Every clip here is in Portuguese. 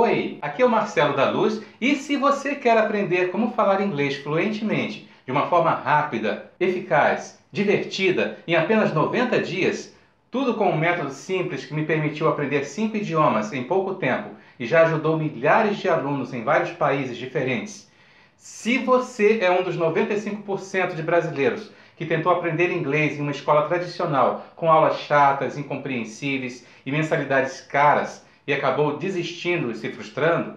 Oi, aqui é o Marcelo da Luz e se você quer aprender como falar inglês fluentemente, de uma forma rápida, eficaz, divertida, em apenas 90 dias, tudo com um método simples que me permitiu aprender 5 idiomas em pouco tempo e já ajudou milhares de alunos em vários países diferentes. Se você é um dos 95% de brasileiros que tentou aprender inglês em uma escola tradicional, com aulas chatas, incompreensíveis e mensalidades caras, e acabou desistindo e se frustrando,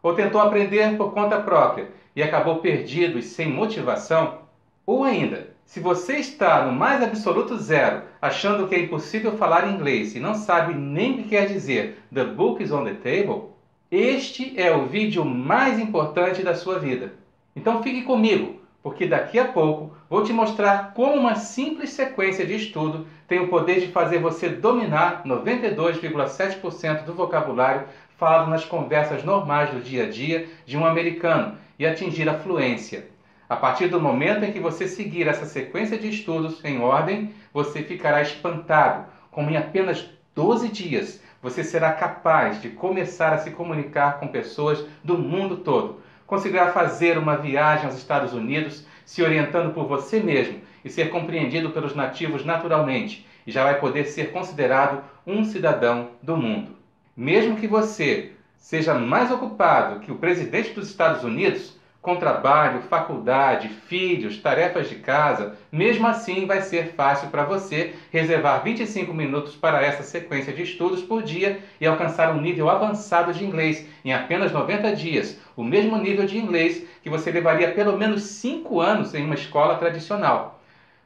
ou tentou aprender por conta própria e acabou perdido e sem motivação, ou ainda, se você está no mais absoluto zero, achando que é impossível falar inglês e não sabe nem o que quer dizer "The book is on the table", este é o vídeo mais importante da sua vida. Então fique comigo, porque daqui a pouco vou te mostrar como uma simples sequência de estudo tem o poder de fazer você dominar 92,7% do vocabulário falado nas conversas normais do dia a dia de um americano e atingir a fluência. A partir do momento em que você seguir essa sequência de estudos em ordem, você ficará espantado como em apenas 12 dias você será capaz de começar a se comunicar com pessoas do mundo todo. Conseguirá fazer uma viagem aos Estados Unidos se orientando por você mesmo e ser compreendido pelos nativos naturalmente, e já vai poder ser considerado um cidadão do mundo. Mesmo que você seja mais ocupado que o presidente dos Estados Unidos, com trabalho, faculdade, filhos, tarefas de casa, mesmo assim vai ser fácil para você reservar 25 minutos para essa sequência de estudos por dia e alcançar um nível avançado de inglês em apenas 90 dias, o mesmo nível de inglês que você levaria pelo menos 5 anos em uma escola tradicional.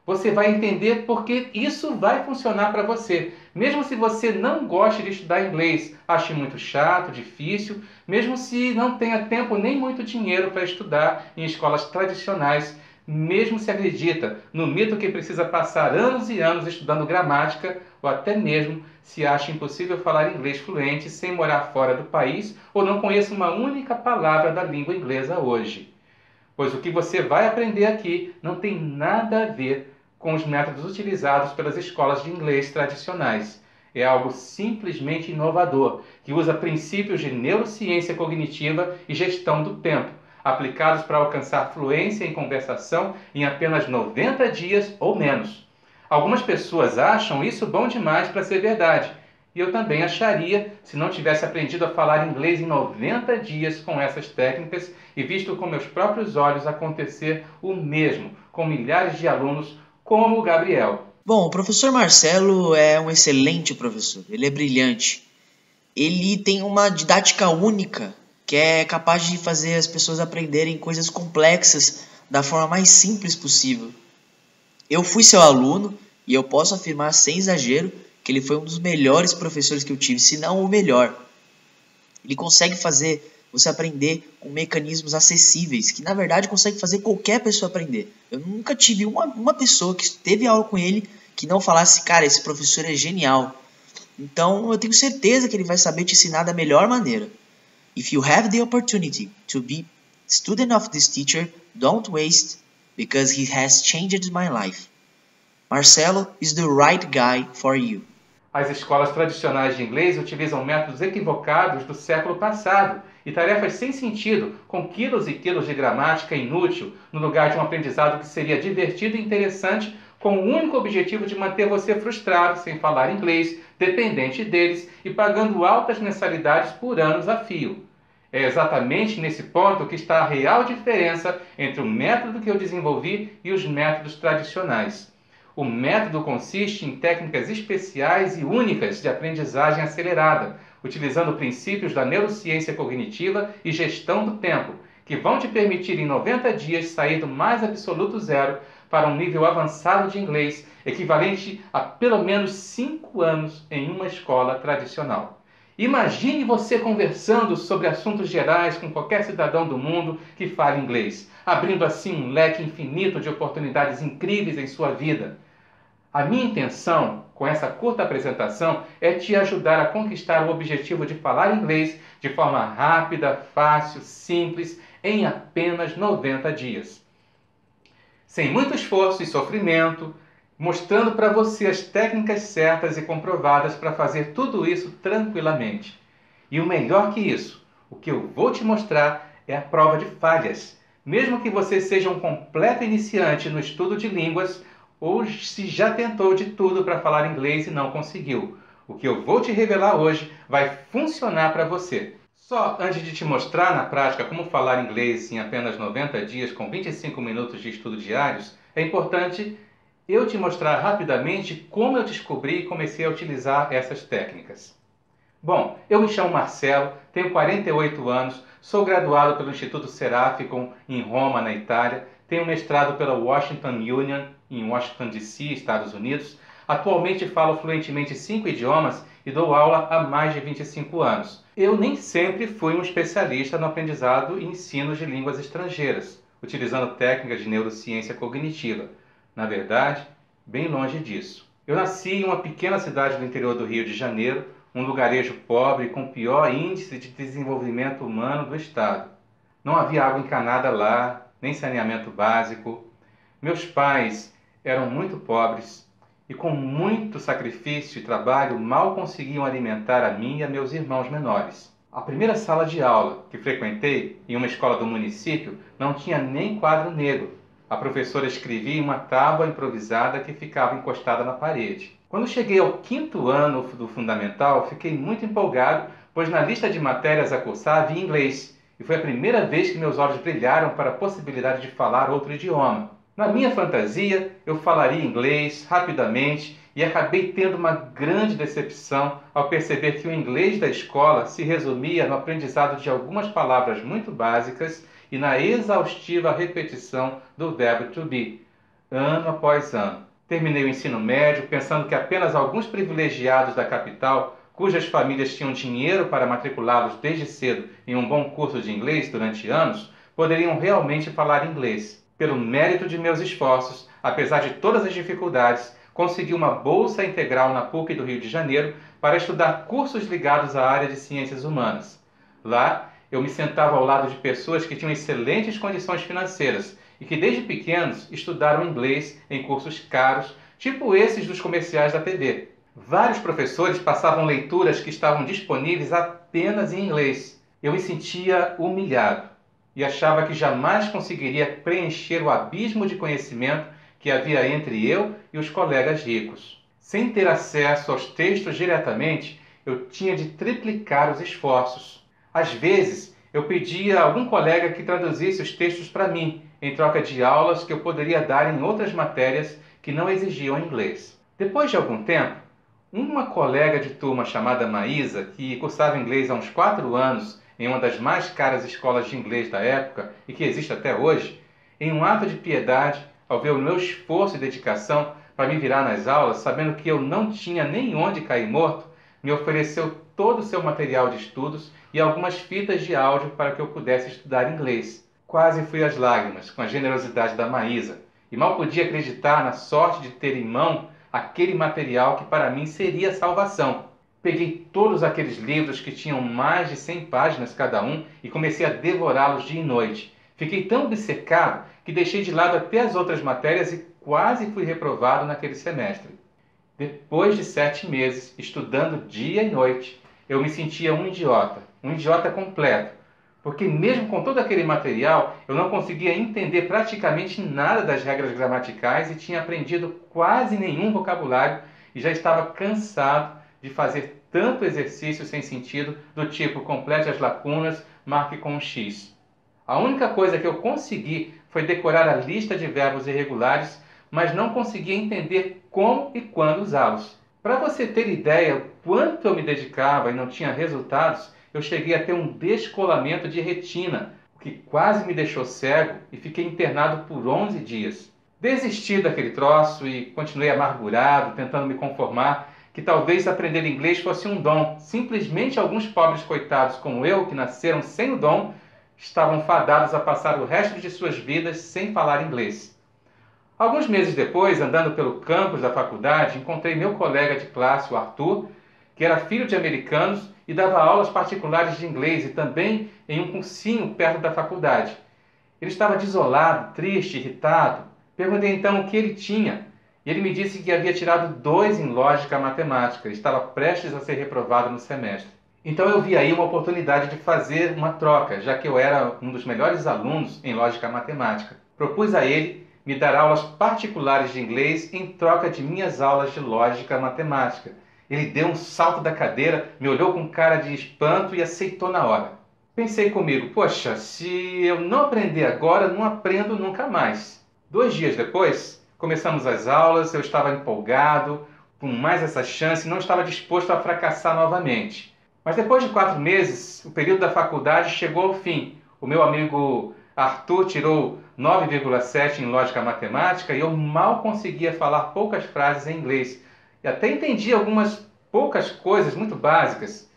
Você vai entender porque isso vai funcionar para você. Mesmo se você não goste de estudar inglês, ache muito chato, difícil, mesmo se não tenha tempo nem muito dinheiro para estudar em escolas tradicionais, mesmo se acredita no mito que precisa passar anos e anos estudando gramática, ou até mesmo se acha impossível falar inglês fluente sem morar fora do país ou não conheça uma única palavra da língua inglesa hoje. Pois o que você vai aprender aqui não tem nada a ver com os métodos utilizados pelas escolas de inglês tradicionais. É algo simplesmente inovador, que usa princípios de neurociência cognitiva e gestão do tempo, aplicados para alcançar fluência em conversação em apenas 90 dias ou menos. Algumas pessoas acham isso bom demais para ser verdade, e eu também acharia se não tivesse aprendido a falar inglês em 90 dias com essas técnicas e visto com meus próprios olhos acontecer o mesmo com milhares de alunos como o Gabriel. Bom, o professor Marcelo é um excelente professor, ele é brilhante. Ele tem uma didática única, que é capaz de fazer as pessoas aprenderem coisas complexas da forma mais simples possível. Eu fui seu aluno e eu posso afirmar sem exagero que ele foi um dos melhores professores que eu tive, se não o melhor. Ele consegue fazer você aprender com mecanismos acessíveis, que na verdade consegue fazer qualquer pessoa aprender. Eu nunca tive uma pessoa que teve aula com ele que não falasse, cara, esse professor é genial. Então eu tenho certeza que ele vai saber te ensinar da melhor maneira. If you have the opportunity to be student of this teacher, don't waste, because he has changed my life. Marcelo is the right guy for you. As escolas tradicionais de inglês utilizam métodos equivocados do século passado e tarefas sem sentido, com quilos e quilos de gramática inútil, no lugar de um aprendizado que seria divertido e interessante, com o único objetivo de manter você frustrado, sem falar inglês, dependente deles e pagando altas mensalidades por anos a fio. É exatamente nesse ponto que está a real diferença entre o método que eu desenvolvi e os métodos tradicionais. O método consiste em técnicas especiais e únicas de aprendizagem acelerada, utilizando princípios da neurociência cognitiva e gestão do tempo, que vão te permitir em 90 dias sair do mais absoluto zero para um nível avançado de inglês, equivalente a pelo menos 5 anos em uma escola tradicional. Imagine você conversando sobre assuntos gerais com qualquer cidadão do mundo que fale inglês, abrindo assim um leque infinito de oportunidades incríveis em sua vida. A minha intenção com essa curta apresentação é te ajudar a conquistar o objetivo de falar inglês de forma rápida, fácil, simples, em apenas 90 dias. Sem muito esforço e sofrimento, mostrando para você as técnicas certas e comprovadas para fazer tudo isso tranquilamente. E o melhor que isso, O que eu vou te mostrar é a prova de falhas. Mesmo que você seja um completo iniciante no estudo de línguas ou se já tentou de tudo para falar inglês e não conseguiu. O que eu vou te revelar hoje vai funcionar para você. Só antes de te mostrar na prática como falar inglês em apenas 90 dias com 25 minutos de estudo diários, é importante eu te mostrar rapidamente como eu descobri e comecei a utilizar essas técnicas. Bom, eu me chamo Marcelo, tenho 48 anos, sou graduado pelo Instituto Seraficum em Roma, na Itália, tenho mestrado pela Washington Union em Washington DC, Estados Unidos. Atualmente falo fluentemente 5 idiomas e dou aula há mais de 25 anos. Eu nem sempre fui um especialista no aprendizado e ensino de línguas estrangeiras, utilizando técnicas de neurociência cognitiva. Na verdade, bem longe disso. Eu nasci em uma pequena cidade do interior do Rio de Janeiro, um lugarejo pobre com o pior índice de desenvolvimento humano do estado. Não havia água encanada lá, nem saneamento básico. Meus pais eram muito pobres e com muito sacrifício e trabalho mal conseguiam alimentar a mim e a meus irmãos menores. A primeira sala de aula que frequentei em uma escola do município não tinha nem quadro negro. A professora escrevia em uma tábua improvisada que ficava encostada na parede. Quando cheguei ao 5º ano do fundamental, fiquei muito empolgado, pois na lista de matérias a cursar havia inglês, e foi a primeira vez que meus olhos brilharam para a possibilidade de falar outro idioma. Na minha fantasia, eu falaria inglês rapidamente e acabei tendo uma grande decepção ao perceber que o inglês da escola se resumia no aprendizado de algumas palavras muito básicas e na exaustiva repetição do verbo to be, ano após ano. Terminei o ensino médio pensando que apenas alguns privilegiados da capital, cujas famílias tinham dinheiro para matriculá-los desde cedo em um bom curso de inglês durante anos, poderiam realmente falar inglês. Pelo mérito de meus esforços, apesar de todas as dificuldades, consegui uma bolsa integral na PUC do Rio de Janeiro para estudar cursos ligados à área de ciências humanas. Lá, eu me sentava ao lado de pessoas que tinham excelentes condições financeiras e que desde pequenos estudaram inglês em cursos caros, tipo esses dos comerciais da TV. Vários professores passavam leituras que estavam disponíveis apenas em inglês. Eu me sentia humilhado e achava que jamais conseguiria preencher o abismo de conhecimento que havia entre eu e os colegas ricos. Sem ter acesso aos textos diretamente, eu tinha de triplicar os esforços. Às vezes, eu pedia a algum colega que traduzisse os textos para mim, em troca de aulas que eu poderia dar em outras matérias que não exigiam inglês. Depois de algum tempo, uma colega de turma chamada Maísa, que cursava inglês há uns 4 anos em uma das mais caras escolas de inglês da época e que existe até hoje, em um ato de piedade, ao ver o meu esforço e dedicação para me virar nas aulas, sabendo que eu não tinha nem onde cair morto, me ofereceu todo o seu material de estudos e algumas fitas de áudio para que eu pudesse estudar inglês. Quase fui às lágrimas com a generosidade da Maísa e mal podia acreditar na sorte de ter em mão aquele material que para mim seria a salvação. Peguei todos aqueles livros que tinham mais de 100 páginas cada um e comecei a devorá-los dia e noite. Fiquei tão obcecado que deixei de lado até as outras matérias e quase fui reprovado naquele semestre. Depois de 7 meses, estudando dia e noite, eu me sentia um idiota completo, porque mesmo com todo aquele material, eu não conseguia entender praticamente nada das regras gramaticais e tinha aprendido quase nenhum vocabulário e já estava cansado de fazer tanto exercício sem sentido do tipo complete as lacunas, marque com um X. A única coisa que eu consegui foi decorar a lista de verbos irregulares, mas não conseguia entender como e quando usá-los. Para você ter ideia o quanto eu me dedicava e não tinha resultados, eu cheguei a ter um descolamento de retina, o que quase me deixou cego e fiquei internado por 11 dias. Desisti daquele troço e continuei amargurado, tentando me conformar que talvez aprender inglês fosse um dom. Simplesmente alguns pobres coitados como eu, que nasceram sem o dom, estavam fadados a passar o resto de suas vidas sem falar inglês. Alguns meses depois, andando pelo campus da faculdade, encontrei meu colega de classe, o Arthur, que era filho de americanos e dava aulas particulares de inglês e também em um cursinho perto da faculdade. Ele estava desolado, triste, irritado. Perguntei então o que ele tinha e ele me disse que havia tirado 2 em lógica matemática e estava prestes a ser reprovado no semestre. Então eu vi aí uma oportunidade de fazer uma troca, já que eu era um dos melhores alunos em lógica matemática. Propus a ele me dar aulas particulares de inglês em troca de minhas aulas de lógica matemática. Ele deu um salto da cadeira, me olhou com cara de espanto e aceitou na hora. Pensei comigo, poxa, se eu não aprender agora, não aprendo nunca mais. 2 dias depois, começamos as aulas, eu estava empolgado, com mais essa chance, não estava disposto a fracassar novamente. Mas depois de 4 meses, o período da faculdade chegou ao fim. O meu amigo Arthur tirou 9,7 em lógica matemática e eu mal conseguia falar poucas frases em inglês. E até entendia algumas poucas coisas muito básicas,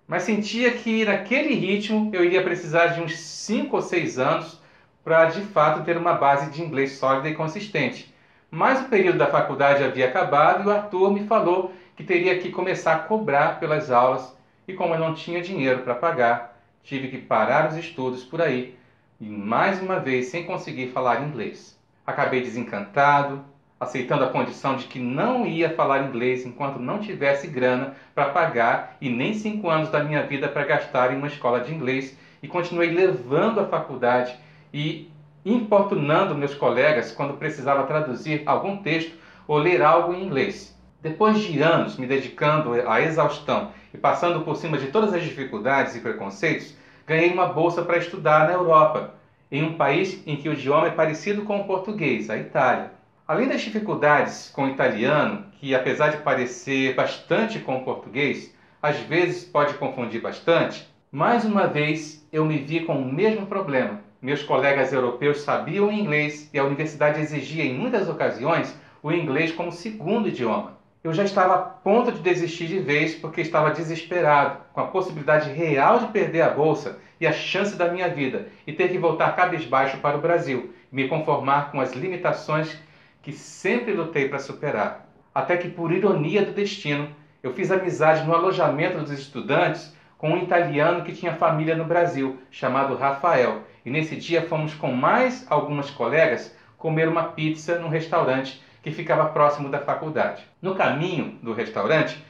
mas sentia que naquele ritmo eu iria precisar de uns 5 ou 6 anos para de fato ter uma base de inglês sólida e consistente. Mas o período da faculdade havia acabado e o Arthur me falou que teria que começar a cobrar pelas aulas e como eu não tinha dinheiro para pagar, tive que parar os estudos por aí e mais uma vez sem conseguir falar inglês. Acabei desencantado, aceitando a condição de que não ia falar inglês enquanto não tivesse grana para pagar e nem 5 anos da minha vida para gastar em uma escola de inglês, e continuei levando a faculdade e importunando meus colegas quando precisava traduzir algum texto ou ler algo em inglês. Depois de anos me dedicando à exaustão e passando por cima de todas as dificuldades e preconceitos, ganhei uma bolsa para estudar na Europa, em um país em que o idioma é parecido com o português, a Itália. Além das dificuldades com o italiano, que apesar de parecer bastante com o português, às vezes pode confundir bastante, mais uma vez eu me vi com o mesmo problema. Meus colegas europeus sabiam inglês e a universidade exigia em muitas ocasiões o inglês como segundo idioma. Eu já estava a ponto de desistir de vez porque estava desesperado com a possibilidade real de perder a bolsa e a chance da minha vida e ter que voltar cabisbaixo para o Brasil e me conformar com as limitações que sempre lutei para superar. Até que, por ironia do destino, eu fiz amizade no alojamento dos estudantes com um italiano que tinha família no Brasil, chamado Rafael, e nesse dia fomos com mais algumas colegas comer uma pizza num restaurante que ficava próximo da faculdade. No caminho do restaurante,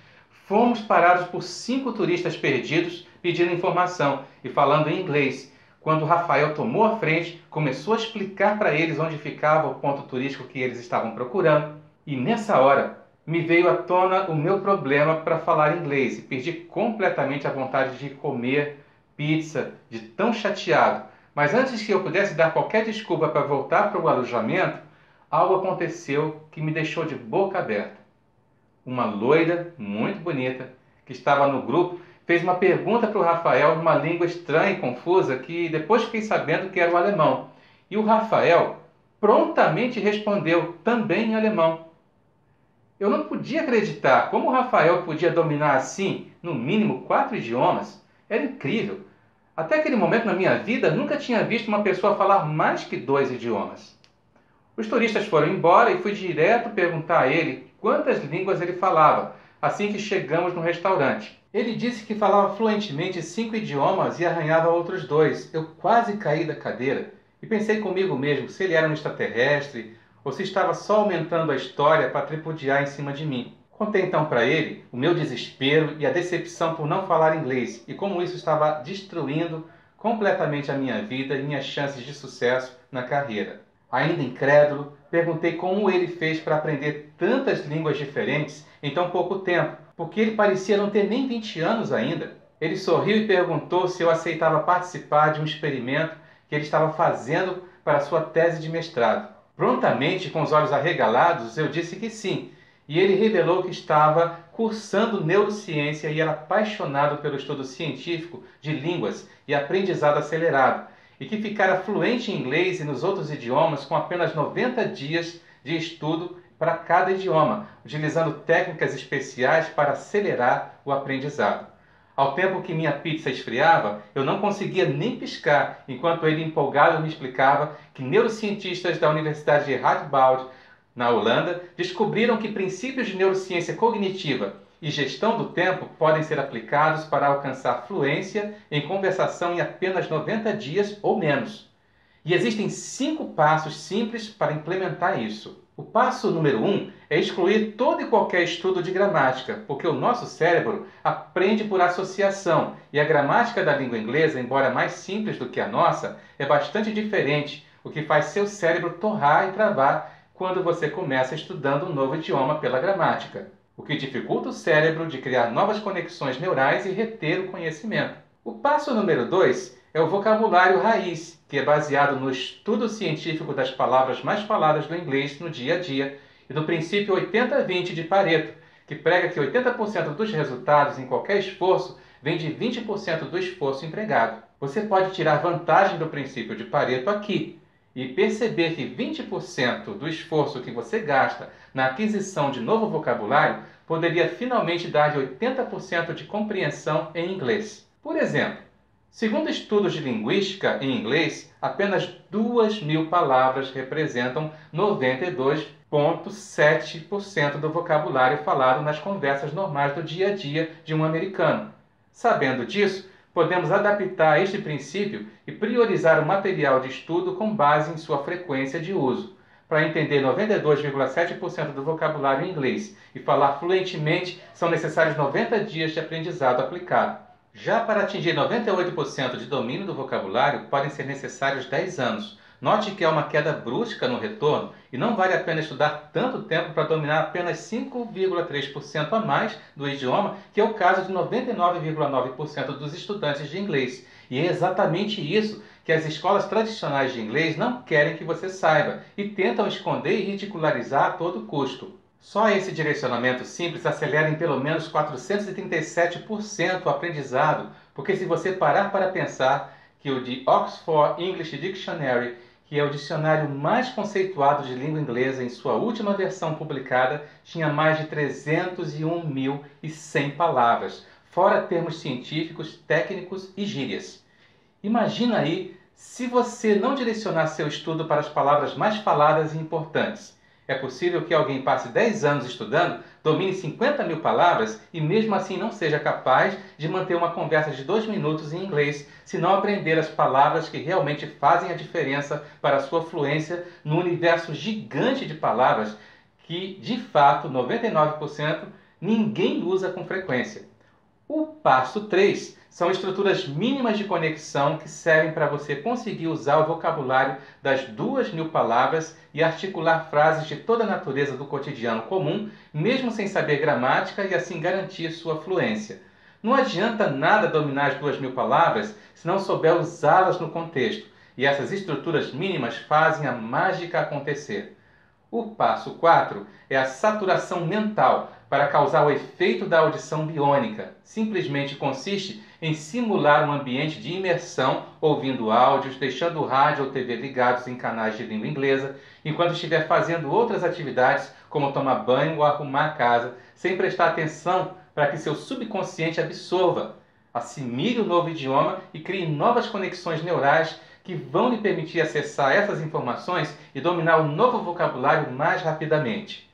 fomos parados por 5 turistas perdidos pedindo informação e falando em inglês. Quando Rafael tomou a frente, começou a explicar para eles onde ficava o ponto turístico que eles estavam procurando. E nessa hora, me veio à tona o meu problema para falar inglês e perdi completamente a vontade de comer pizza, de tão chateado. Mas antes que eu pudesse dar qualquer desculpa para voltar para o alojamento, algo aconteceu que me deixou de boca aberta. Uma loira muito bonita que estava no grupo fez uma pergunta para o Rafael numa língua estranha e confusa que depois fiquei sabendo que era o alemão. E o Rafael prontamente respondeu também em alemão. Eu não podia acreditar como o Rafael podia dominar assim, no mínimo 4 idiomas. Era incrível. Até aquele momento na minha vida, nunca tinha visto uma pessoa falar mais que 2 idiomas. Os turistas foram embora e fui direto perguntar a ele quantas línguas ele falava, assim que chegamos no restaurante. Ele disse que falava fluentemente 5 idiomas e arranhava outros 2. Eu quase caí da cadeira e pensei comigo mesmo se ele era um extraterrestre ou se estava só aumentando a história para tripudiar em cima de mim. Contei então para ele o meu desespero e a decepção por não falar inglês e como isso estava destruindo completamente a minha vida e minhas chances de sucesso na carreira. Ainda incrédulo, perguntei como ele fez para aprender tantas línguas diferentes em tão pouco tempo, porque ele parecia não ter nem 20 anos ainda. Ele sorriu e perguntou se eu aceitava participar de um experimento que ele estava fazendo para sua tese de mestrado. Prontamente, com os olhos arregalados, eu disse que sim, e ele revelou que estava cursando neurociência e era apaixonado pelo estudo científico de línguas e aprendizado acelerado, e que ficara fluente em inglês e nos outros idiomas com apenas 90 dias de estudo para cada idioma, utilizando técnicas especiais para acelerar o aprendizado. Ao tempo que minha pizza esfriava, eu não conseguia nem piscar, enquanto ele empolgado me explicava que neurocientistas da Universidade de Radboud, na Holanda, descobriram que princípios de neurociência cognitiva e gestão do tempo podem ser aplicados para alcançar fluência em conversação em apenas 90 dias ou menos. E existem 5 passos simples para implementar isso. O passo número 1 é excluir todo e qualquer estudo de gramática, porque o nosso cérebro aprende por associação e a gramática da língua inglesa, embora mais simples do que a nossa, é bastante diferente, o que faz seu cérebro torrar e travar quando você começa estudando um novo idioma pela gramática, o que dificulta o cérebro de criar novas conexões neurais e reter o conhecimento. O passo número 2 é o vocabulário raiz, que é baseado no estudo científico das palavras mais faladas do inglês no dia a dia e no princípio 80-20 de Pareto, que prega que 80% dos resultados em qualquer esforço vem de 20% do esforço empregado. Você pode tirar vantagem do princípio de Pareto aqui e perceber que 20% do esforço que você gasta na aquisição de novo vocabulário poderia finalmente dar de 80% de compreensão em inglês. Por exemplo, segundo estudos de linguística em inglês, apenas 2.000 palavras representam 92,7% do vocabulário falado nas conversas normais do dia a dia de um americano. Sabendo disso, podemos adaptar este princípio e priorizar o material de estudo com base em sua frequência de uso. Para entender 92,7% do vocabulário em inglês e falar fluentemente, são necessários 90 dias de aprendizado aplicado. Já para atingir 98% de domínio do vocabulário, podem ser necessários 10 anos. Note que há uma queda brusca no retorno e não vale a pena estudar tanto tempo para dominar apenas 5,3% a mais do idioma, que é o caso de 99,9% dos estudantes de inglês. E é exatamente isso que as escolas tradicionais de inglês não querem que você saiba e tentam esconder e ridicularizar a todo custo. Só esse direcionamento simples acelera em pelo menos 437% o aprendizado, porque se você parar para pensar que o de Oxford English Dictionary, que é o dicionário mais conceituado de língua inglesa em sua última versão publicada, tinha mais de 301.100 palavras, fora termos científicos, técnicos e gírias. Imagina aí se você não direcionar seu estudo para as palavras mais faladas e importantes. É possível que alguém passe 10 anos estudando, domine 50.000 palavras e mesmo assim não seja capaz de manter uma conversa de 2 minutos em inglês, se não aprender as palavras que realmente fazem a diferença para a sua fluência no universo gigante de palavras que, de fato, 99% ninguém usa com frequência. O passo 3 são estruturas mínimas de conexão que servem para você conseguir usar o vocabulário das 2.000 palavras e articular frases de toda a natureza do cotidiano comum, mesmo sem saber gramática e assim garantir sua fluência. Não adianta nada dominar as 2.000 palavras se não souber usá-las no contexto, e essas estruturas mínimas fazem a mágica acontecer. O passo 4 é a saturação mental, para causar o efeito da audição biônica. Simplesmente consiste em simular um ambiente de imersão, ouvindo áudios, deixando o rádio ou TV ligados em canais de língua inglesa, enquanto estiver fazendo outras atividades, como tomar banho ou arrumar a casa, sem prestar atenção para que seu subconsciente absorva, assimile o novo idioma e crie novas conexões neurais que vão lhe permitir acessar essas informações e dominar o novo vocabulário mais rapidamente.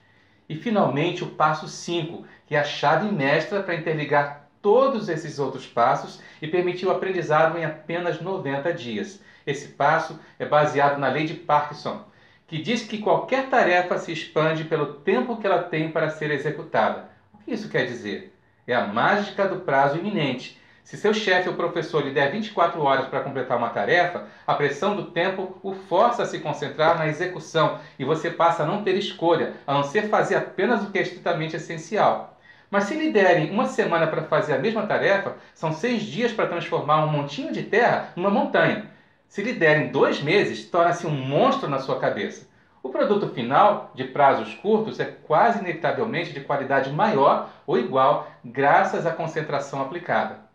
E finalmente o passo 5, que é a chave mestra para interligar todos esses outros passos e permitir o aprendizado em apenas 90 dias. Esse passo é baseado na lei de Parkinson, que diz que qualquer tarefa se expande pelo tempo que ela tem para ser executada. O que isso quer dizer? É a mágica do prazo iminente. Se seu chefe ou professor lhe der 24 horas para completar uma tarefa, a pressão do tempo o força a se concentrar na execução e você passa a não ter escolha, a não ser fazer apenas o que é estritamente essencial. Mas se lhe derem uma semana para fazer a mesma tarefa, são 6 dias para transformar um montinho de terra numa montanha. Se lhe derem 2 meses, torna-se um monstro na sua cabeça. O produto final, de prazos curtos, é quase inevitavelmente de qualidade maior ou igual, graças à concentração aplicada.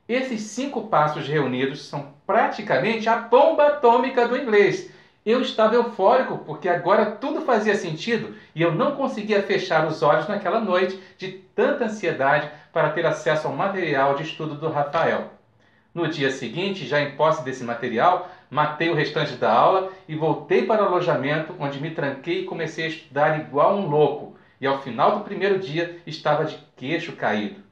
Esses 5 passos reunidos são praticamente a bomba atômica do inglês. Eu estava eufórico porque agora tudo fazia sentido e eu não conseguia fechar os olhos naquela noite de tanta ansiedade para ter acesso ao material de estudo do Rafael. No dia seguinte, já em posse desse material, matei o restante da aula e voltei para o alojamento, onde me tranquei e comecei a estudar igual um louco. E ao final do primeiro dia, estava de queixo caído.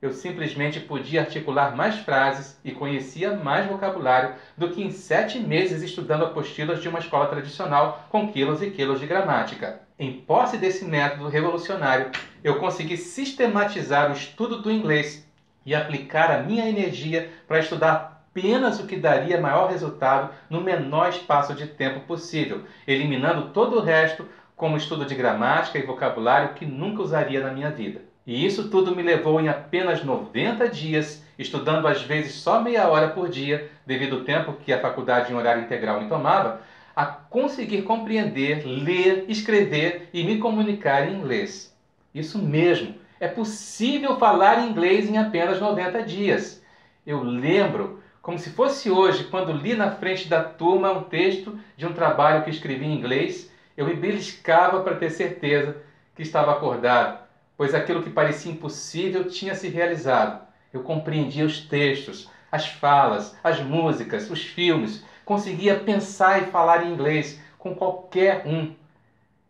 eu simplesmente podia articular mais frases e conhecia mais vocabulário do que em 7 meses estudando apostilas de uma escola tradicional com quilos e quilos de gramática. Em posse desse método revolucionário, eu consegui sistematizar o estudo do inglês e aplicar a minha energia para estudar apenas o que daria maior resultado no menor espaço de tempo possível, eliminando todo o resto, como estudo de gramática e vocabulário que nunca usaria na minha vida. E isso tudo me levou em apenas 90 dias, estudando às vezes só meia hora por dia, devido ao tempo que a faculdade em horário integral me tomava, a conseguir compreender, ler, escrever e me comunicar em inglês. Isso mesmo, é possível falar inglês em apenas 90 dias. Eu lembro, como se fosse hoje, quando li na frente da turma um texto de um trabalho que escrevi em inglês, eu me beliscava para ter certeza que estava acordado, pois aquilo que parecia impossível tinha se realizado. Eu compreendia os textos, as falas, as músicas, os filmes, conseguia pensar e falar em inglês com qualquer um.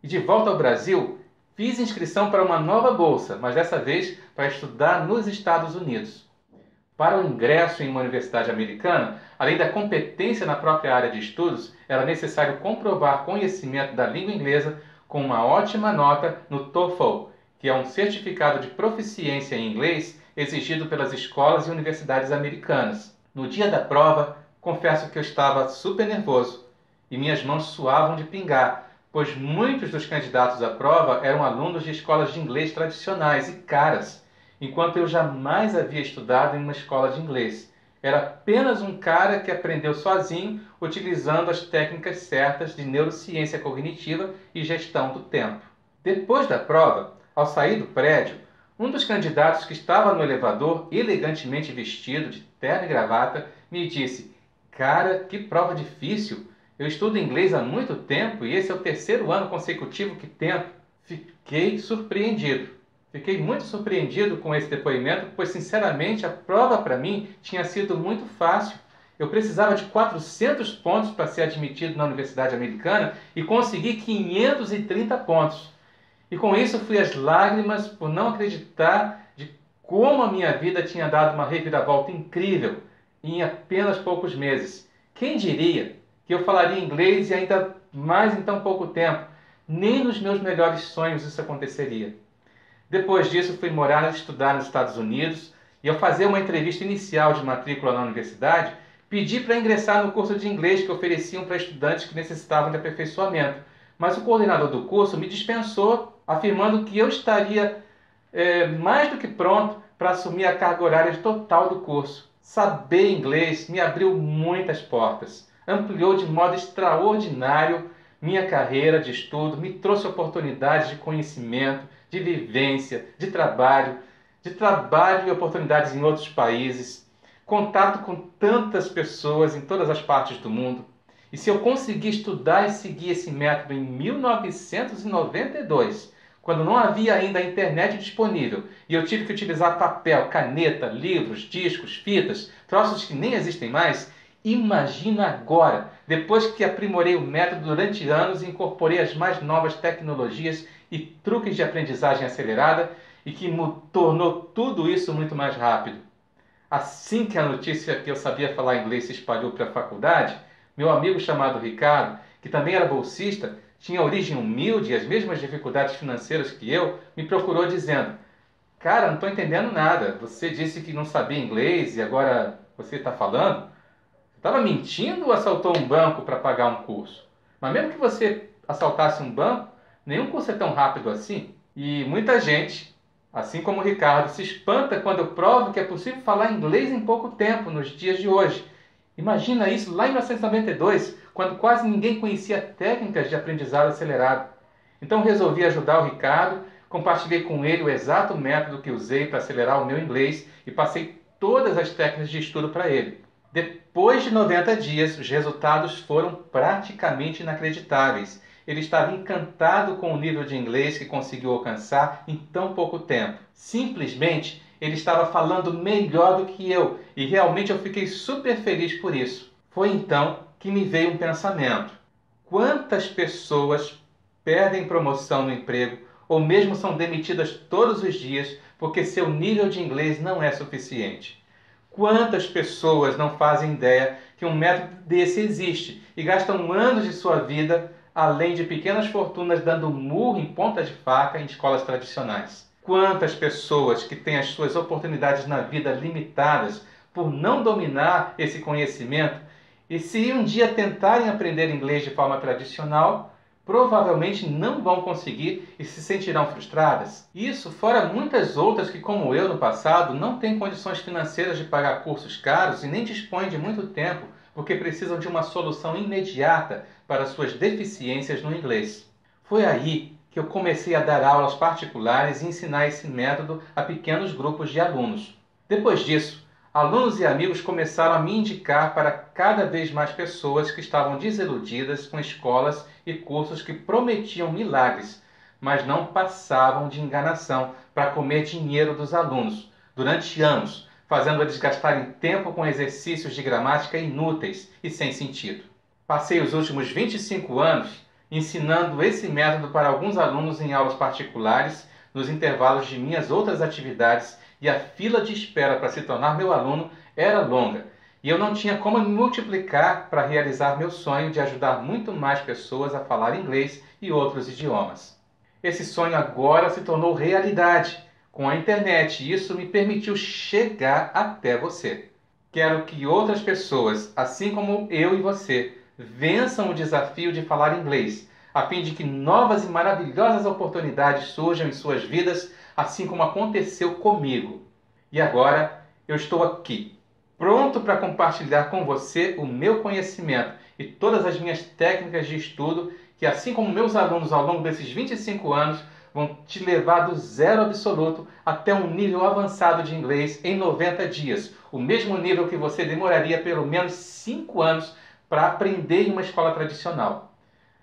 E de volta ao Brasil, fiz inscrição para uma nova bolsa, mas dessa vez para estudar nos Estados Unidos. Para o ingresso em uma universidade americana, além da competência na própria área de estudos, era necessário comprovar conhecimento da língua inglesa com uma ótima nota no TOEFL, que é um certificado de proficiência em inglês exigido pelas escolas e universidades americanas. No dia da prova, confesso que eu estava super nervoso e minhas mãos suavam de pingar, pois muitos dos candidatos à prova eram alunos de escolas de inglês tradicionais e caras, enquanto eu jamais havia estudado em uma escola de inglês. Era apenas um cara que aprendeu sozinho, utilizando as técnicas certas de neurociência cognitiva e gestão do tempo. Depois da prova, ao sair do prédio, um dos candidatos que estava no elevador, elegantemente vestido, de terno e gravata, me disse: "Cara, que prova difícil! Eu estudo inglês há muito tempo e esse é o 3º ano consecutivo que tento." Fiquei surpreendido. Fiquei muito surpreendido com esse depoimento, pois, sinceramente, a prova para mim tinha sido muito fácil. Eu precisava de 400 pontos para ser admitido na Universidade Americana e consegui 530 pontos. E com isso fui às lágrimas por não acreditar de como a minha vida tinha dado uma reviravolta incrível em apenas poucos meses. Quem diria que eu falaria inglês e ainda mais em tão pouco tempo? Nem nos meus melhores sonhos isso aconteceria. Depois disso, fui morar e estudar nos Estados Unidos e, ao fazer uma entrevista inicial de matrícula na universidade, pedi para ingressar no curso de inglês que ofereciam para estudantes que necessitavam de aperfeiçoamento. Mas o coordenador do curso me dispensou, afirmando que eu estaria mais do que pronto para assumir a carga horária total do curso. Saber inglês me abriu muitas portas, ampliou de modo extraordinário minha carreira de estudo, me trouxe oportunidades de conhecimento, de vivência, de trabalho e oportunidades em outros países, contato com tantas pessoas em todas as partes do mundo. E se eu conseguir estudar e seguir esse método em 1992, quando não havia ainda a internet disponível e eu tive que utilizar papel, caneta, livros, discos, fitas, troços que nem existem mais, imagina agora, depois que aprimorei o método durante anos e incorporei as mais novas tecnologias e truques de aprendizagem acelerada e que tornou tudo isso muito mais rápido. Assim que a notícia que eu sabia falar inglês se espalhou para a faculdade, meu amigo chamado Ricardo, que também era bolsista, tinha origem humilde e as mesmas dificuldades financeiras que eu, me procurou dizendo: "Cara, não estou entendendo nada. Você disse que não sabia inglês e agora você está falando? Estava mentindo ou assaltou um banco para pagar um curso? Mas mesmo que você assaltasse um banco, nenhum curso é tão rápido assim." E muita gente, assim como o Ricardo, se espanta quando eu provo que é possível falar inglês em pouco tempo nos dias de hoje. Imagina isso lá em 1992, quando quase ninguém conhecia técnicas de aprendizado acelerado. Então resolvi ajudar o Ricardo, compartilhei com ele o exato método que usei para acelerar o meu inglês e passei todas as técnicas de estudo para ele. Depois de 90 dias, os resultados foram praticamente inacreditáveis. Ele estava encantado com o nível de inglês que conseguiu alcançar em tão pouco tempo. Simplesmente, ele estava falando melhor do que eu e realmente eu fiquei super feliz por isso. Foi então que me veio um pensamento: quantas pessoas perdem promoção no emprego ou mesmo são demitidas todos os dias porque seu nível de inglês não é suficiente. Quantas pessoas não fazem ideia que um método desse existe e gastam anos de sua vida, além de pequenas fortunas, dando murro em ponta de faca em escolas tradicionais? Quantas pessoas que têm as suas oportunidades na vida limitadas por não dominar esse conhecimento e se um dia tentarem aprender inglês de forma tradicional, provavelmente não vão conseguir e se sentirão frustradas? Isso fora muitas outras que, como eu no passado, não têm condições financeiras de pagar cursos caros e nem dispõem de muito tempo porque precisam de uma solução imediata para suas deficiências no inglês. Foi aí que eu comecei a dar aulas particulares e ensinar esse método a pequenos grupos de alunos. Depois disso, alunos e amigos começaram a me indicar para cada vez mais pessoas que estavam desiludidas com escolas e cursos que prometiam milagres, mas não passavam de enganação para comer dinheiro dos alunos durante anos, fazendo eles gastarem tempo com exercícios de gramática inúteis e sem sentido. Passei os últimos 25 anos ensinando esse método para alguns alunos em aulas particulares, nos intervalos de minhas outras atividades, e a fila de espera para se tornar meu aluno era longa, e eu não tinha como me multiplicar para realizar meu sonho de ajudar muito mais pessoas a falar inglês e outros idiomas. Esse sonho agora se tornou realidade com a internet, e isso me permitiu chegar até você. Quero que outras pessoas, assim como eu e você, vençam o desafio de falar inglês, a fim de que novas e maravilhosas oportunidades surjam em suas vidas, assim como aconteceu comigo. E agora eu estou aqui, pronto para compartilhar com você o meu conhecimento e todas as minhas técnicas de estudo, que assim como meus alunos ao longo desses 25 anos, vão te levar do zero absoluto até um nível avançado de inglês em 90 dias, o mesmo nível que você demoraria pelo menos 5 anos para aprender em uma escola tradicional.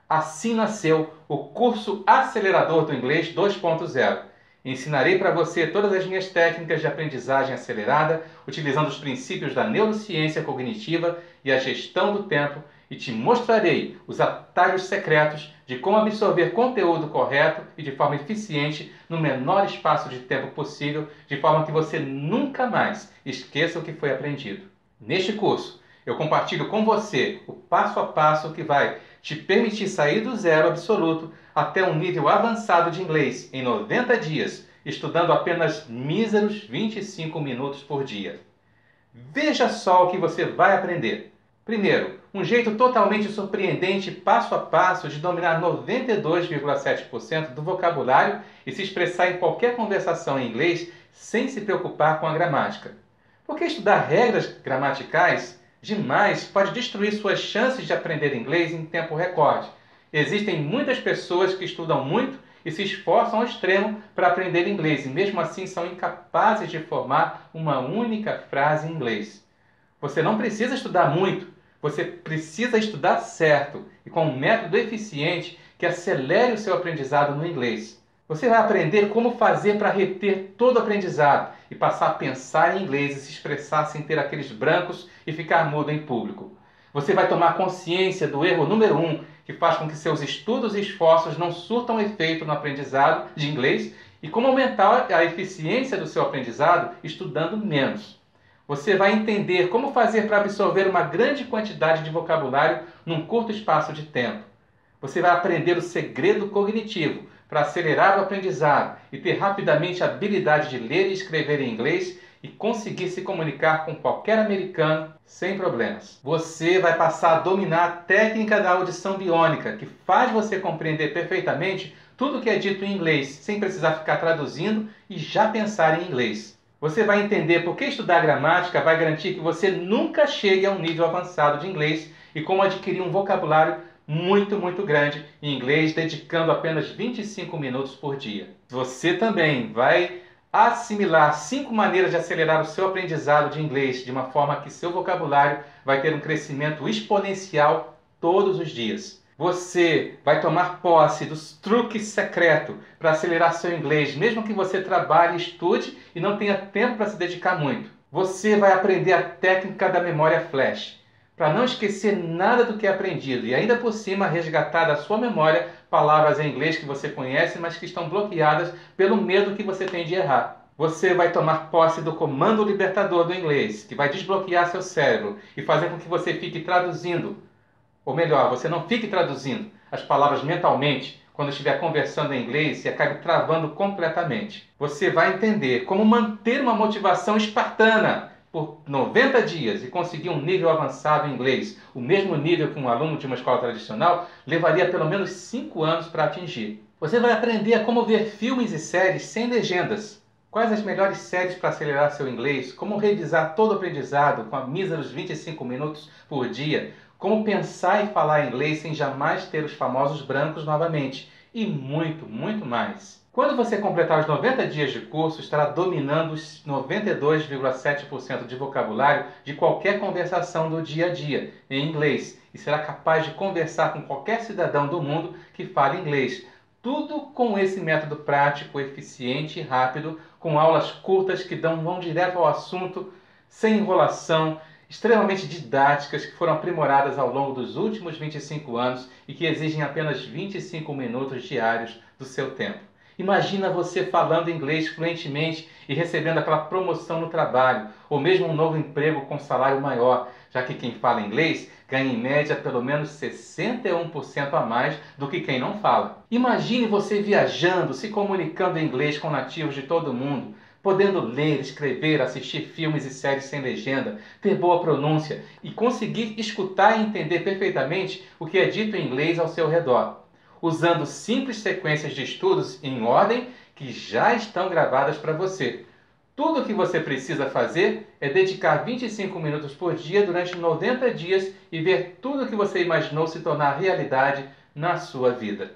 Assim nasceu o curso Acelerador do Inglês 2.0. Ensinarei para você todas as minhas técnicas de aprendizagem acelerada, utilizando os princípios da neurociência cognitiva e a gestão do tempo, e te mostrarei os atalhos secretos de como absorver conteúdo correto e de forma eficiente no menor espaço de tempo possível, de forma que você nunca mais esqueça o que foi aprendido. Neste curso, eu compartilho com você o passo a passo que vai te permitir sair do zero absoluto até um nível avançado de inglês em 90 dias, estudando apenas míseros 25 minutos por dia. Veja só o que você vai aprender. Primeiro, um jeito totalmente surpreendente, passo a passo, de dominar 92,7% do vocabulário e se expressar em qualquer conversação em inglês sem se preocupar com a gramática. Porque estudar regras gramaticais demais pode destruir suas chances de aprender inglês em tempo recorde. Existem muitas pessoas que estudam muito e se esforçam ao extremo para aprender inglês e mesmo assim são incapazes de formar uma única frase em inglês. Você não precisa estudar muito, você precisa estudar certo e com um método eficiente que acelere o seu aprendizado no inglês. Você vai aprender como fazer para reter todo o aprendizado e passar a pensar em inglês e se expressar sem ter aqueles brancos e ficar mudo em público. Você vai tomar consciência do erro número 1, que faz com que seus estudos e esforços não surtam efeito no aprendizado de inglês, e como aumentar a eficiência do seu aprendizado estudando menos. Você vai entender como fazer para absorver uma grande quantidade de vocabulário num curto espaço de tempo. Você vai aprender o segredo cognitivo para acelerar o aprendizado e ter rapidamente a habilidade de ler e escrever em inglês e conseguir se comunicar com qualquer americano sem problemas. Você vai passar a dominar a técnica da audição biônica, que faz você compreender perfeitamente tudo o que é dito em inglês, sem precisar ficar traduzindo e já pensar em inglês. Você vai entender por que estudar gramática vai garantir que você nunca chegue a um nível avançado de inglês e como adquirir um vocabulário muito grande em inglês, dedicando apenas 25 minutos por dia. Você também vai assimilar 5 maneiras de acelerar o seu aprendizado de inglês de uma forma que seu vocabulário vai ter um crescimento exponencial todos os dias. Você vai tomar posse dos truques secretos para acelerar seu inglês, mesmo que você trabalhe, estude e não tenha tempo para se dedicar muito. Você vai aprender a técnica da memória flash, para não esquecer nada do que é aprendido e ainda por cima resgatar da sua memória palavras em inglês que você conhece, mas que estão bloqueadas pelo medo que você tem de errar. você vai tomar posse do comando libertador do inglês, que vai desbloquear seu cérebro e fazer com que você fique traduzindo, ou melhor, você não fique traduzindo as palavras mentalmente quando estiver conversando em inglês e acabe travando completamente. Você vai entender como manter uma motivação espartana por 90 dias e conseguir um nível avançado em inglês, o mesmo nível que um aluno de uma escola tradicional levaria pelo menos 5 anos para atingir. Você vai aprender a como ver filmes e séries sem legendas. Quais as melhores séries para acelerar seu inglês? Como revisar todo o aprendizado com míseros 25 minutos por dia? Como pensar e falar inglês sem jamais ter os famosos brancos novamente? E muito, muito mais. Quando você completar os 90 dias de curso, estará dominando os 92,7% de vocabulário de qualquer conversação do dia a dia em inglês e será capaz de conversar com qualquer cidadão do mundo que fale inglês. Tudo com esse método prático, eficiente e rápido, com aulas curtas que vão direto ao assunto, sem enrolação, extremamente didáticas, que foram aprimoradas ao longo dos últimos 25 anos e que exigem apenas 25 minutos diários do seu tempo. Imagina você falando inglês fluentemente e recebendo aquela promoção no trabalho, ou mesmo um novo emprego com salário maior, já que quem fala inglês ganha em média pelo menos 61% a mais do que quem não fala. Imagine você viajando, se comunicando em inglês com nativos de todo o mundo, podendo ler, escrever, assistir filmes e séries sem legenda, ter boa pronúncia e conseguir escutar e entender perfeitamente o que é dito em inglês ao seu redor, usando simples sequências de estudos em ordem que já estão gravadas para você. Tudo o que você precisa fazer é dedicar 25 minutos por dia durante 90 dias e ver tudo o que você imaginou se tornar realidade na sua vida.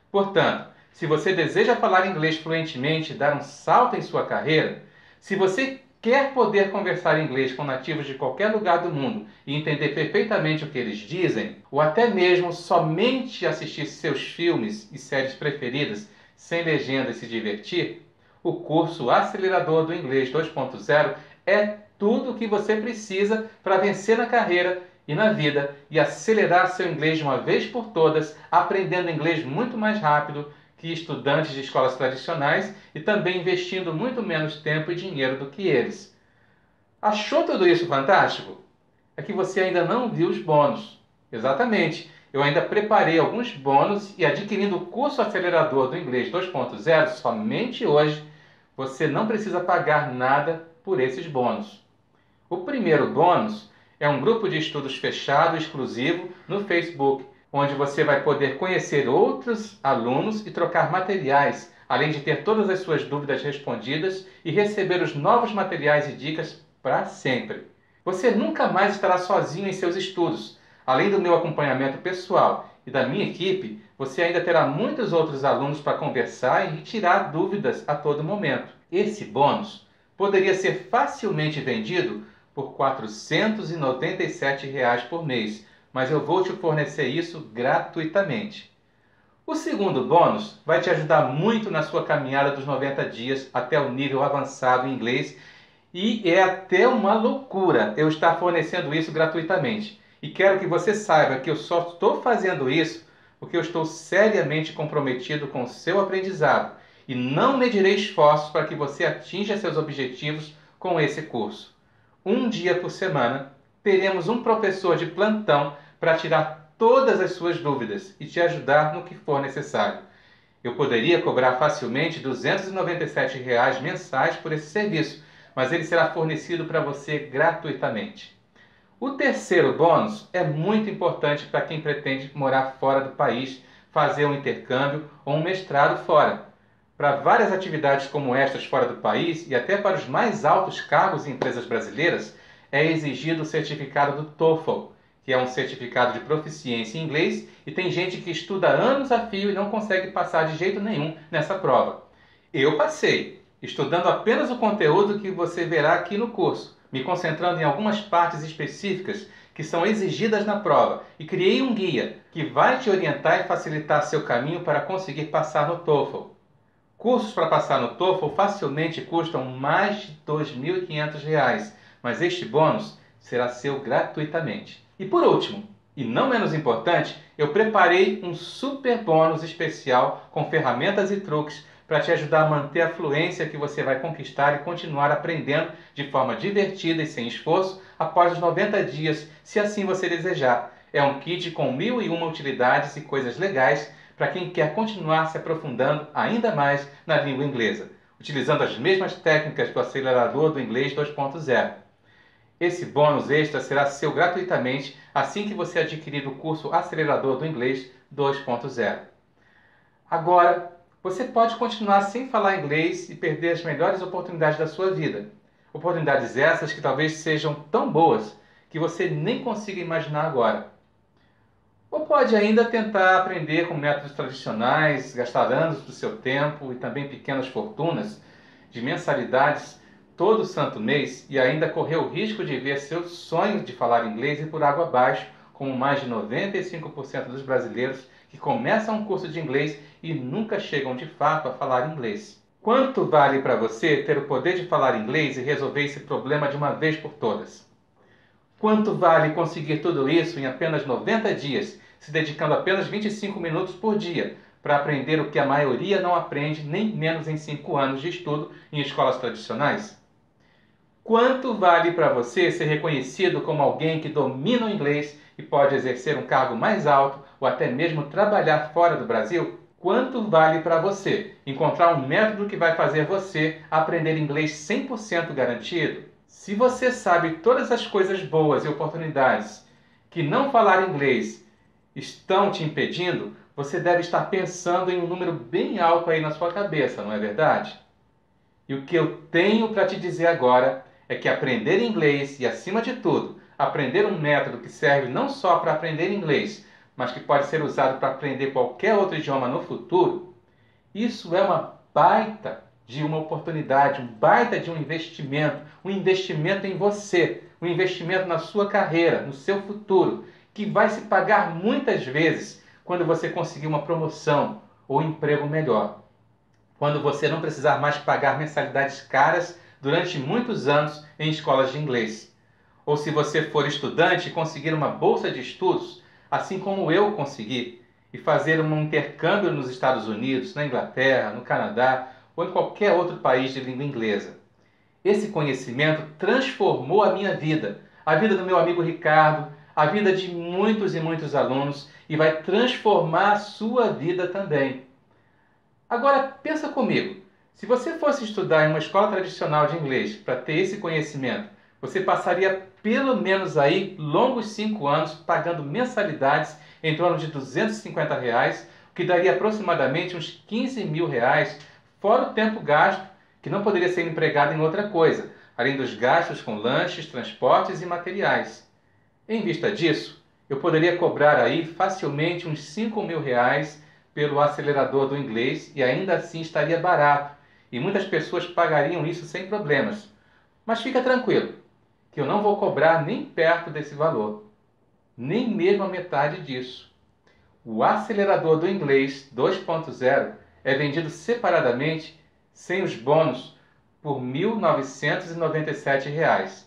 Portanto, se você deseja falar inglês fluentemente e dar um salto em sua carreira, se você quer poder conversar inglês com nativos de qualquer lugar do mundo e entender perfeitamente o que eles dizem, ou até mesmo somente assistir seus filmes e séries preferidas sem legenda e se divertir, o curso Acelerador do Inglês 2.0 é tudo o que você precisa para vencer na carreira e na vida e acelerar seu inglês de uma vez por todas, aprendendo inglês muito mais rápido que estudantes de escolas tradicionais e também investindo muito menos tempo e dinheiro do que eles. Achou tudo isso fantástico? É que você ainda não viu os bônus. Exatamente. Eu ainda preparei alguns bônus e adquirindo o curso Acelerador do Inglês 2.0 somente hoje, você não precisa pagar nada por esses bônus. O primeiro bônus é um grupo de estudos fechado e exclusivo no Facebook, onde você vai poder conhecer outros alunos e trocar materiais, além de ter todas as suas dúvidas respondidas e receber os novos materiais e dicas para sempre. Você nunca mais estará sozinho em seus estudos. Além do meu acompanhamento pessoal e da minha equipe, você ainda terá muitos outros alunos para conversar e tirar dúvidas a todo momento. Esse bônus poderia ser facilmente vendido por R$ 497 por mês, mas eu vou te fornecer isso gratuitamente. O segundo bônus vai te ajudar muito na sua caminhada dos 90 dias até o nível avançado em inglês e é até uma loucura eu estar fornecendo isso gratuitamente. E quero que você saiba que eu só estou fazendo isso porque eu estou seriamente comprometido com o seu aprendizado e não medirei esforços para que você atinja seus objetivos com esse curso. Um dia por semana, teremos um professor de plantão para tirar todas as suas dúvidas e te ajudar no que for necessário. Eu poderia cobrar facilmente R$ 297 mensais por esse serviço, mas ele será fornecido para você gratuitamente. O terceiro bônus é muito importante para quem pretende morar fora do país, fazer um intercâmbio ou um mestrado fora. Para várias atividades como estas fora do país e até para os mais altos cargos em empresas brasileiras, é exigido o certificado do TOEFL, que é um certificado de proficiência em inglês, e tem gente que estuda anos a fio e não consegue passar de jeito nenhum nessa prova. Eu passei, estudando apenas o conteúdo que você verá aqui no curso, me concentrando em algumas partes específicas que são exigidas na prova, e criei um guia que vai te orientar e facilitar seu caminho para conseguir passar no TOEFL. Cursos para passar no TOEFL facilmente custam mais de R$ 2.500, mas este bônus será seu gratuitamente. E por último, e não menos importante, eu preparei um super bônus especial com ferramentas e truques para te ajudar a manter a fluência que você vai conquistar e continuar aprendendo de forma divertida e sem esforço após os 90 dias, se assim você desejar. É um kit com 1001 utilidades e coisas legais para quem quer continuar se aprofundando ainda mais na língua inglesa, utilizando as mesmas técnicas do acelerador do inglês 2.0. Esse bônus extra será seu gratuitamente assim que você adquirir o curso Acelerador do Inglês 2.0. Agora, você pode continuar sem falar inglês e perder as melhores oportunidades da sua vida. Oportunidades essas que talvez sejam tão boas que você nem consiga imaginar agora. Ou pode ainda tentar aprender com métodos tradicionais, gastar anos do seu tempo e também pequenas fortunas de mensalidades todo santo mês e ainda correr o risco de ver seus sonhos de falar inglês ir por água abaixo, como mais de 95% dos brasileiros que começam um curso de inglês e nunca chegam de fato a falar inglês. Quanto vale para você ter o poder de falar inglês e resolver esse problema de uma vez por todas? Quanto vale conseguir tudo isso em apenas 90 dias, se dedicando apenas 25 minutos por dia para aprender o que a maioria não aprende nem menos em 5 anos de estudo em escolas tradicionais? Quanto vale para você ser reconhecido como alguém que domina o inglês e pode exercer um cargo mais alto ou até mesmo trabalhar fora do Brasil? Quanto vale para você encontrar um método que vai fazer você aprender inglês 100% garantido? Se você sabe todas as coisas boas e oportunidades que não falar inglês estão te impedindo, você deve estar pensando em um número bem alto aí na sua cabeça, não é verdade? E o que eu tenho para te dizer agora é que aprender inglês e, acima de tudo, aprender um método que serve não só para aprender inglês, mas que pode ser usado para aprender qualquer outro idioma no futuro, isso é uma baita de uma oportunidade, um baita de um investimento em você, um investimento na sua carreira, no seu futuro, que vai se pagar muitas vezes quando você conseguir uma promoção ou um emprego melhor. Quando você não precisar mais pagar mensalidades caras durante muitos anos em escolas de inglês. Ou se você for estudante e conseguir uma bolsa de estudos, assim como eu consegui, e fazer um intercâmbio nos Estados Unidos, na Inglaterra, no Canadá ou em qualquer outro país de língua inglesa. Esse conhecimento transformou a minha vida, a vida do meu amigo Ricardo, a vida de muitos e muitos alunos e vai transformar a sua vida também. Agora pensa comigo, se você fosse estudar em uma escola tradicional de inglês para ter esse conhecimento, você passaria pelo menos aí longos 5 anos pagando mensalidades em torno de R$ 250, o que daria aproximadamente uns R$ 15.000, fora o tempo gasto, que não poderia ser empregado em outra coisa, além dos gastos com lanches, transportes e materiais. Em vista disso, eu poderia cobrar aí facilmente uns R$ 5.000 pelo acelerador do inglês e ainda assim estaria barato, e muitas pessoas pagariam isso sem problemas. Mas fica tranquilo, que eu não vou cobrar nem perto desse valor, nem mesmo a metade disso. O acelerador do inglês 2.0 é vendido separadamente, sem os bônus, por R$ 1.997.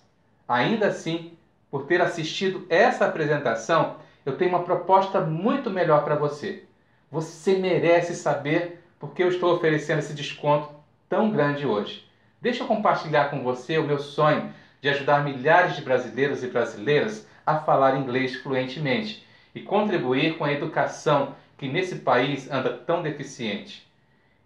Ainda assim, por ter assistido essa apresentação, eu tenho uma proposta muito melhor para você. Você merece saber porque eu estou oferecendo esse desconto tão grande hoje. Deixa eu compartilhar com você o meu sonho de ajudar milhares de brasileiros e brasileiras a falar inglês fluentemente e contribuir com a educação que nesse país anda tão deficiente.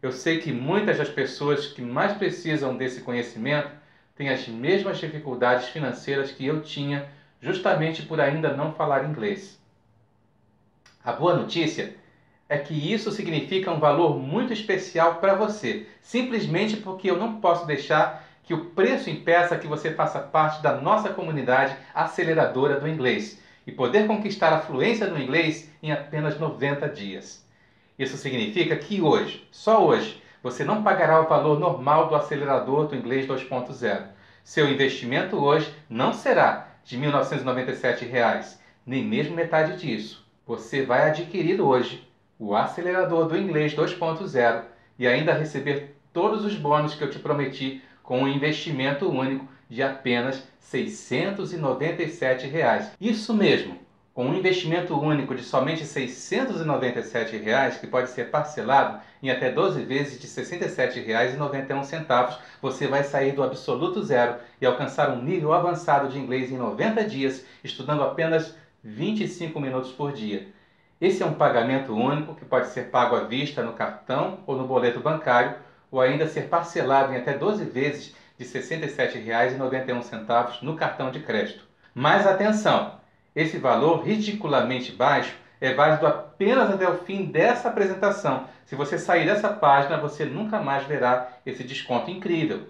Eu sei que muitas das pessoas que mais precisam desse conhecimento têm as mesmas dificuldades financeiras que eu tinha, justamente por ainda não falar inglês. A boa notícia é que isso significa um valor muito especial para você, simplesmente porque eu não posso deixar que o preço impeça que você faça parte da nossa comunidade aceleradora do inglês e poder conquistar a fluência no inglês em apenas 90 dias. Isso significa que hoje, só hoje, você não pagará o valor normal do acelerador do inglês 2.0. Seu investimento hoje não será de R$ 1.997, nem mesmo metade disso. Você vai adquirir hoje o acelerador do inglês 2.0 e ainda receber todos os bônus que eu te prometi com um investimento único de apenas R$ 697. Isso mesmo, Com um investimento único de somente R$ 697, que pode ser parcelado em até 12 vezes de R$ 67,91, você vai sair do absoluto zero e alcançar um nível avançado de inglês em 90 dias, estudando apenas 25 minutos por dia. Esse é um pagamento único que pode ser pago à vista no cartão ou no boleto bancário, ou ainda ser parcelado em até 12 vezes de R$ 67,91 no cartão de crédito. Mas atenção! Esse valor ridiculamente baixo é válido apenas até o fim dessa apresentação. Se você sair dessa página, você nunca mais verá esse desconto incrível.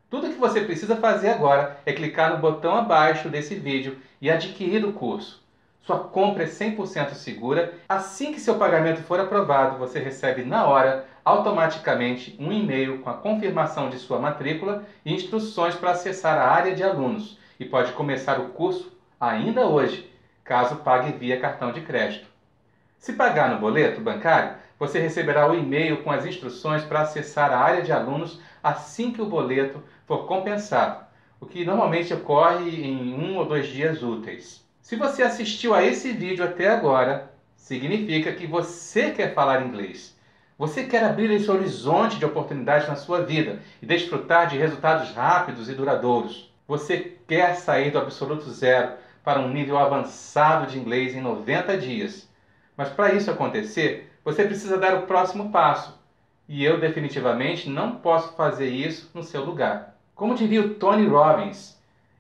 Tudo que você precisa fazer agora é clicar no botão abaixo desse vídeo e adquirir o curso. Sua compra é 100% segura. Assim que seu pagamento for aprovado, você recebe na hora, automaticamente, um e-mail com a confirmação de sua matrícula e instruções para acessar a área de alunos. E pode começar o curso ainda hoje, caso pague via cartão de crédito. Se pagar no boleto bancário, você receberá o e-mail com as instruções para acessar a área de alunos assim que o boleto for compensado, o que normalmente ocorre em 1 ou 2 dias úteis. Se você assistiu a esse vídeo até agora, significa que você quer falar inglês. Você quer abrir esse horizonte de oportunidades na sua vida e desfrutar de resultados rápidos e duradouros. Você quer sair do absoluto zero para um nível avançado de inglês em 90 dias. Mas para isso acontecer, você precisa dar o próximo passo. E eu definitivamente não posso fazer isso no seu lugar. Como diria o Tony Robbins,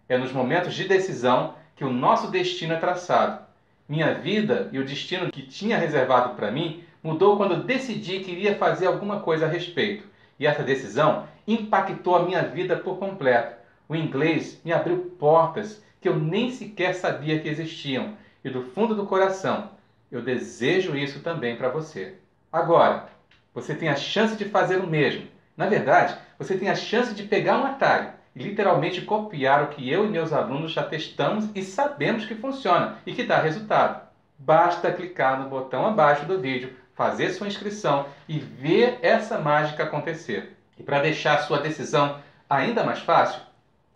é nos momentos de decisão que o nosso destino é traçado. Minha vida e o destino que tinha reservado para mim mudou quando decidi que iria fazer alguma coisa a respeito. E essa decisão impactou a minha vida por completo. O inglês me abriu portas que eu nem sequer sabia que existiam. E do fundo do coração, eu desejo isso também para você. Agora, você tem a chance de fazer o mesmo. Na verdade, você tem a chance de pegar um atalho e literalmente copiar o que eu e meus alunos já testamos e sabemos que funciona e que dá resultado. Basta clicar no botão abaixo do vídeo, fazer sua inscrição e ver essa mágica acontecer. E para deixar sua decisão ainda mais fácil,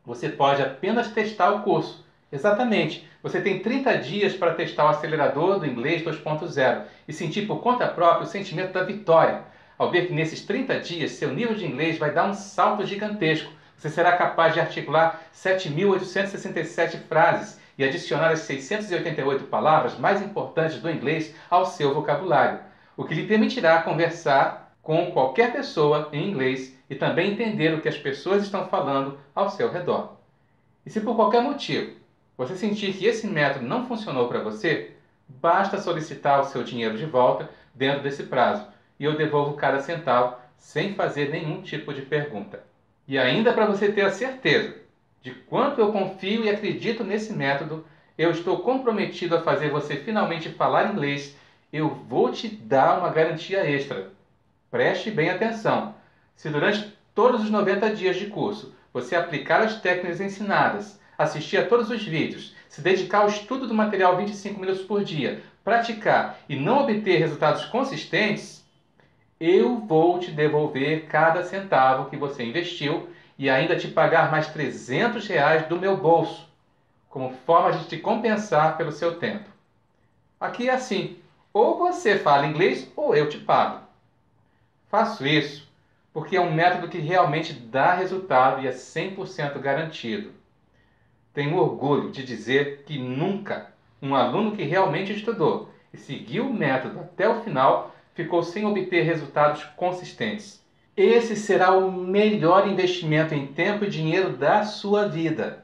você pode apenas testar o curso. Exatamente, você tem 30 dias para testar o acelerador do inglês 2.0 e sentir por conta própria o sentimento da vitória. Ao ver que nesses 30 dias seu nível de inglês vai dar um salto gigantesco. Você será capaz de articular 7.867 frases e adicionar as 688 palavras mais importantes do inglês ao seu vocabulário, o que lhe permitirá conversar com qualquer pessoa em inglês e também entender o que as pessoas estão falando ao seu redor. E se por qualquer motivo você sentir que esse método não funcionou para você, basta solicitar o seu dinheiro de volta dentro desse prazo e eu devolvo cada centavo sem fazer nenhum tipo de pergunta. E ainda para você ter a certeza de quanto eu confio e acredito nesse método, eu estou comprometido a fazer você finalmente falar inglês. Eu vou te dar uma garantia extra. Preste bem atenção. Se durante todos os 90 dias de curso você aplicar as técnicas ensinadas, assistir a todos os vídeos, se dedicar ao estudo do material 25 minutos por dia, praticar e não obter resultados consistentes, eu vou te devolver cada centavo que você investiu e ainda te pagar mais R$ 300 do meu bolso, como forma de te compensar pelo seu tempo. Aqui é assim, ou você fala inglês ou eu te pago. Faço isso porque é um método que realmente dá resultado e é 100% garantido. Tenho orgulho de dizer que nunca um aluno que realmente estudou e seguiu o método até o final ficou sem obter resultados consistentes. Esse será o melhor investimento em tempo e dinheiro da sua vida.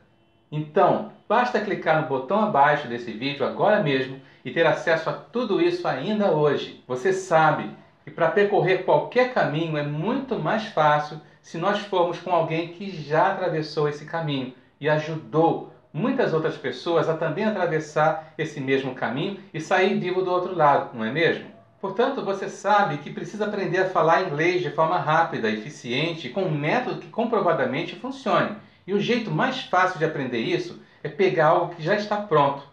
Então, basta clicar no botão abaixo desse vídeo agora mesmo e ter acesso a tudo isso ainda hoje. Você sabe que para percorrer qualquer caminho é muito mais fácil se nós formos com alguém que já atravessou esse caminho e ajudou muitas outras pessoas a também atravessar esse mesmo caminho e sair vivo do outro lado, não é mesmo? Portanto, você sabe que precisa aprender a falar inglês de forma rápida, eficiente, com um método que comprovadamente funcione. E o jeito mais fácil de aprender isso é pegar algo que já está pronto.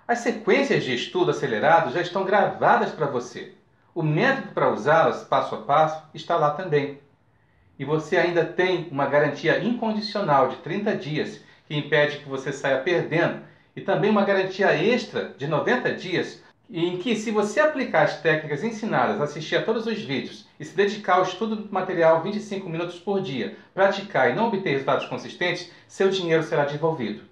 As sequências de estudo acelerado já estão gravadas para você. O método para usá-las, passo a passo, está lá também. E você ainda tem uma garantia incondicional de 30 dias que impede que você saia perdendo e também uma garantia extra de 90 dias, em que, se você aplicar as técnicas ensinadas, assistir a todos os vídeos e se dedicar ao estudo do material 25 minutos por dia, praticar e não obter resultados consistentes, seu dinheiro será devolvido.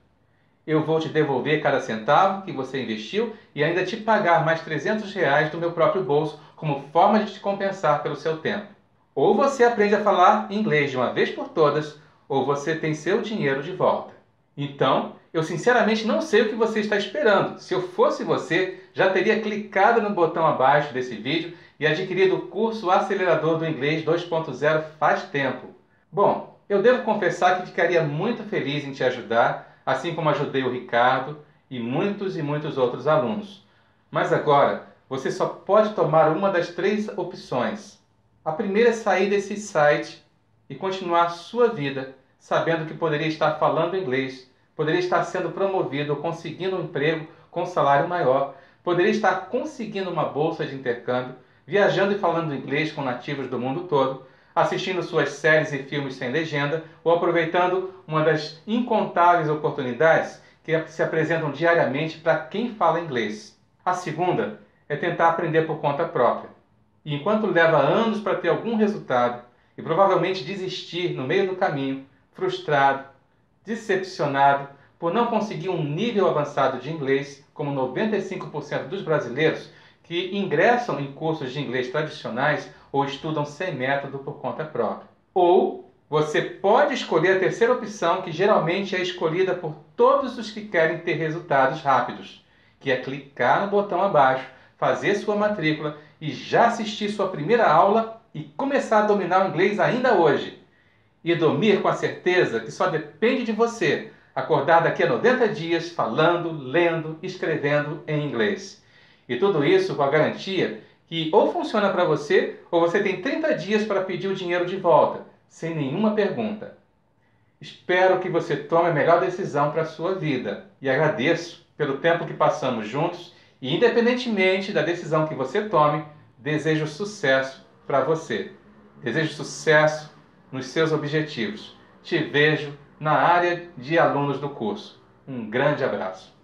Eu vou te devolver cada centavo que você investiu e ainda te pagar mais R$ 300 do meu próprio bolso como forma de te compensar pelo seu tempo. Ou você aprende a falar inglês de uma vez por todas, ou você tem seu dinheiro de volta. Então, eu sinceramente não sei o que você está esperando. Se eu fosse você, já teria clicado no botão abaixo desse vídeo e adquirido o curso Acelerador do Inglês 2.0 faz tempo. Bom, eu devo confessar que ficaria muito feliz em te ajudar, assim como ajudei o Ricardo e muitos outros alunos. Mas agora, você só pode tomar uma das 3 opções. A primeira é sair desse site e continuar sua vida, sabendo que poderia estar falando inglês, poderia estar sendo promovido ou conseguindo um emprego com salário maior, poderia estar conseguindo uma bolsa de intercâmbio, viajando e falando inglês com nativos do mundo todo, assistindo suas séries e filmes sem legenda ou aproveitando uma das incontáveis oportunidades que se apresentam diariamente para quem fala inglês. A segunda é tentar aprender por conta própria. E enquanto leva anos para ter algum resultado e provavelmente desistir no meio do caminho, frustrado, decepcionado por não conseguir um nível avançado de inglês, como 95% dos brasileiros que ingressam em cursos de inglês tradicionais ou estudam sem método por conta própria. Ou você pode escolher a terceira opção, que geralmente é escolhida por todos os que querem ter resultados rápidos, que é clicar no botão abaixo, fazer sua matrícula e já assistir sua primeira aula e começar a dominar o inglês ainda hoje. E dormir com a certeza que só depende de você acordar daqui a 90 dias falando, lendo, escrevendo em inglês. E tudo isso com a garantia que ou funciona para você ou você tem 30 dias para pedir o dinheiro de volta, sem nenhuma pergunta. Espero que você tome a melhor decisão para a sua vida e agradeço pelo tempo que passamos juntos e, independentemente da decisão que você tome, desejo sucesso para você. Desejo sucesso nos seus objetivos. Te vejo na área de alunos do curso. Um grande abraço.